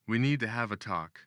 We need to have a talk.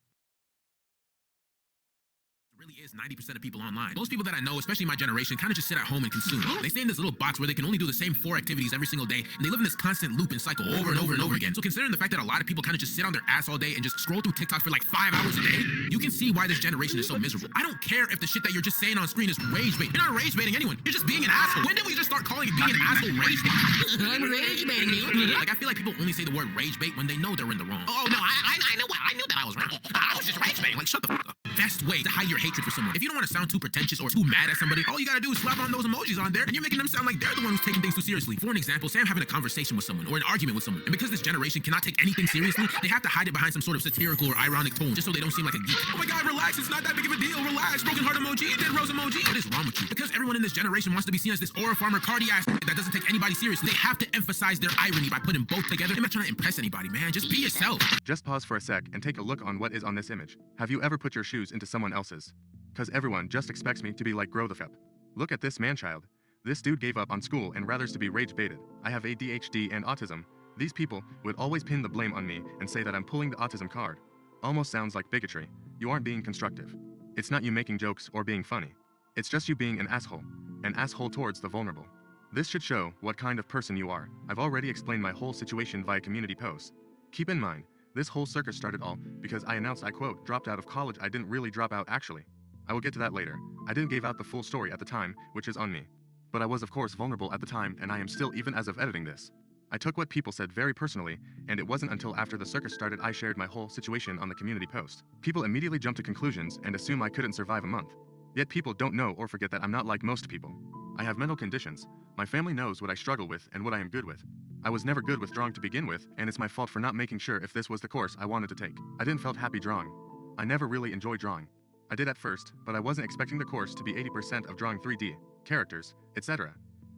Really is 90% of people online. Most people that I know, especially my generation, kind of just sit at home and consume. They stay in this little box where they can only do the same 4 activities every single day, and they live in this constant loop and cycle over and over and over again. So considering the fact that a lot of people kind of just sit on their ass all day and just scroll through TikTok for like 5 hours a day, you can see why this generation is so miserable. I don't care if the shit that you're just saying on screen is rage bait. You're not rage baiting anyone. You're just being an asshole. When did we just start calling it being an asshole rage bait? I'm rage baiting you. Like, I feel like people only say the word rage bait when they know they're in the wrong. Oh no, I knew that I was wrong. I was just rage baiting. Like, shut the fuck up. Best way to hide your hatred for someone. If you don't want to sound too pretentious or too mad at somebody, all you gotta do is slap on those emojis on there, and you're making them sound like they're the one who's taking things too seriously. For an example, say I'm having a conversation with someone or an argument with someone, and because this generation cannot take anything seriously, they have to hide it behind some sort of satirical or ironic tone just so they don't seem like a geek. Oh my god, relax, it's not that big of a deal. Relax, broken heart emoji, dead rose emoji. What is wrong with you? Because everyone in this generation wants to be seen as this aura farmer cardiac that doesn't take anybody seriously, they have to emphasize their irony by putting both together. You're not trying to impress anybody, man. Just be yourself. Just pause for a sec and take a look on what is on this image. Have you ever put your shoes into someone else's? Cause everyone just expects me to be like grow the fuck. Look at this man-child. This dude gave up on school and rathers to be rage-baited. I have ADHD and autism. These people would always pin the blame on me and say that I'm pulling the autism card. Almost sounds like bigotry. You aren't being constructive. It's not you making jokes or being funny. It's just you being an asshole towards the vulnerable. This should show what kind of person you are. I've already explained my whole situation via community posts. Keep in mind, this whole circus started all because I announced I quote dropped out of college. I didn't really drop out actually. I will get to that later. I didn't give out the full story at the time, which is on me. But I was of course vulnerable at the time, and I am still even as of editing this. I took what people said very personally, and it wasn't until after the circus started I shared my whole situation on the community post. People immediately jump to conclusions and assume I couldn't survive a month. Yet people don't know or forget that I'm not like most people. I have mental conditions. My family knows what I struggle with and what I am good with. I was never good with drawing to begin with, and it's my fault for not making sure if this was the course I wanted to take. I didn't felt happy drawing. I never really enjoyed drawing. I did at first, but I wasn't expecting the course to be 80% of drawing 3D, characters, etc.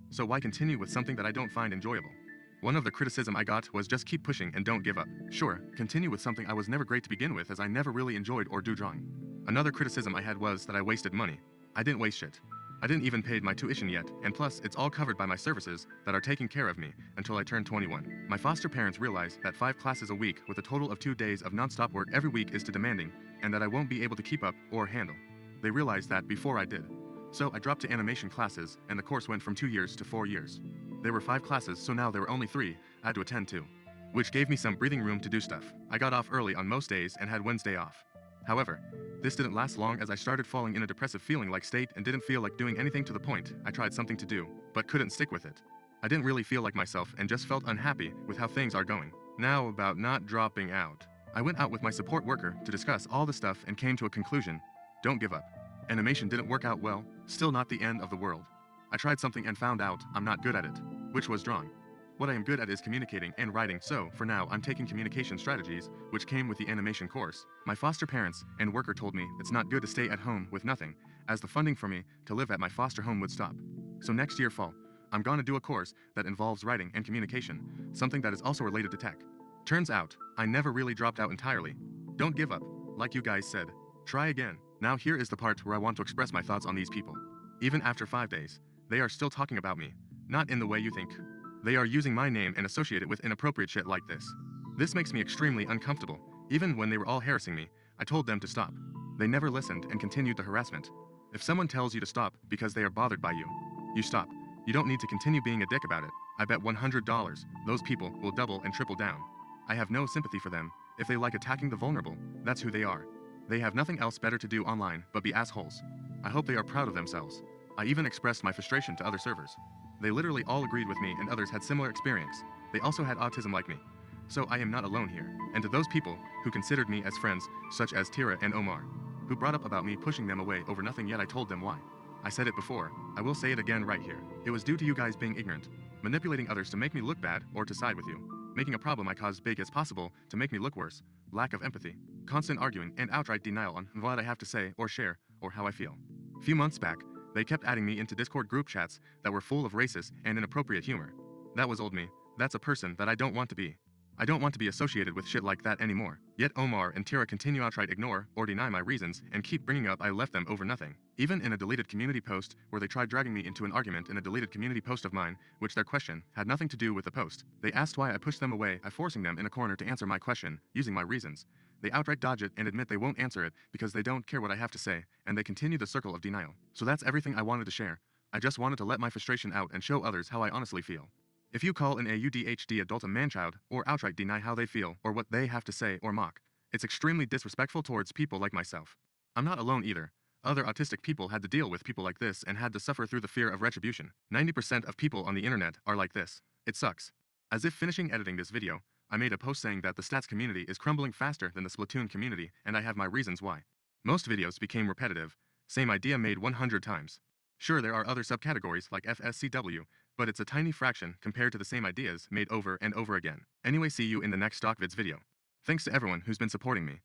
So why continue with something that I don't find enjoyable? One of the criticism I got was just keep pushing and don't give up. Sure, continue with something I was never great to begin with as I never really enjoyed or do drawing. Another criticism I had was that I wasted money. I didn't waste shit. I didn't even pay my tuition yet, and plus it's all covered by my services that are taking care of me until I turn 21. My foster parents realized that 5 classes a week with a total of 2 days of non-stop work every week is too demanding, and that I won't be able to keep up or handle. They realized that before I did. So I dropped to animation classes, and the course went from 2 years to 4 years. There were 5 classes, so now there were only 3 I had to attend to, which gave me some breathing room to do stuff. I got off early on most days and had Wednesday off. However, this didn't last long as I started falling in a depressive feeling like state and didn't feel like doing anything to the point. I tried something to do, but couldn't stick with it. I didn't really feel like myself and just felt unhappy with how things are going. Now about not dropping out. I went out with my support worker to discuss all the stuff and came to a conclusion. Don't give up. Animation didn't work out well, still not the end of the world. I tried something and found out I'm not good at it, which was drawing. What I am good at is communicating and writing, so for now I'm taking communication strategies, which came with the animation course. My foster parents and worker told me it's not good to stay at home with nothing, as the funding for me to live at my foster home would stop. So next year fall, I'm gonna do a course that involves writing and communication, something that is also related to tech. Turns out, I never really dropped out entirely. Don't give up, like you guys said. Try again. Now here is the part where I want to express my thoughts on these people. Even after 5 days, they are still talking about me. Not in the way you think. They are using my name and associate it with inappropriate shit like this. This makes me extremely uncomfortable. Even when they were all harassing me, I told them to stop. They never listened and continued the harassment. If someone tells you to stop because they are bothered by you, you stop. You don't need to continue being a dick about it. I bet $100 those people will double and triple down. I have no sympathy for them. If they like attacking the vulnerable, that's who they are. They have nothing else better to do online but be assholes. I hope they are proud of themselves. I even expressed my frustration to other servers. They literally all agreed with me and others had similar experience. They also had autism like me. So I am not alone here. And to those people who considered me as friends, such as Tira and Omar, who brought up about me pushing them away over nothing yet I told them why. I said it before, I will say it again right here. It was due to you guys being ignorant, manipulating others to make me look bad or to side with you, making a problem I caused big as possible to make me look worse, lack of empathy, constant arguing and outright denial on what I have to say or share or how I feel. Few months back, they kept adding me into Discord group chats that were full of racist and inappropriate humor. That was old me. That's a person that I don't want to be. I don't want to be associated with shit like that anymore. Yet Omar and Tira continue outright ignore or deny my reasons and keep bringing up I left them over nothing. Even in a deleted community post where they tried dragging me into an argument in a deleted community post of mine, which their question had nothing to do with the post. They asked why I pushed them away, I forcing them in a corner to answer my question, using my reasons. They outright dodge it and admit they won't answer it because they don't care what I have to say, and they continue the circle of denial. So that's everything I wanted to share. I just wanted to let my frustration out and show others how I honestly feel. If you call an ADHD adult a manchild, or outright deny how they feel, or what they have to say, or mock, it's extremely disrespectful towards people like myself. I'm not alone either. Other autistic people had to deal with people like this and had to suffer through the fear of retribution. 90% of people on the internet are like this. It sucks. As if finishing editing this video, I made a post saying that the stats community is crumbling faster than the Splatoon community, and I have my reasons why. Most videos became repetitive, same idea made 100 times. Sure, there are other subcategories like FSCW, but it's a tiny fraction compared to the same ideas made over and over again. Anyway, see you in the next stock vids video. Thanks to everyone who's been supporting me.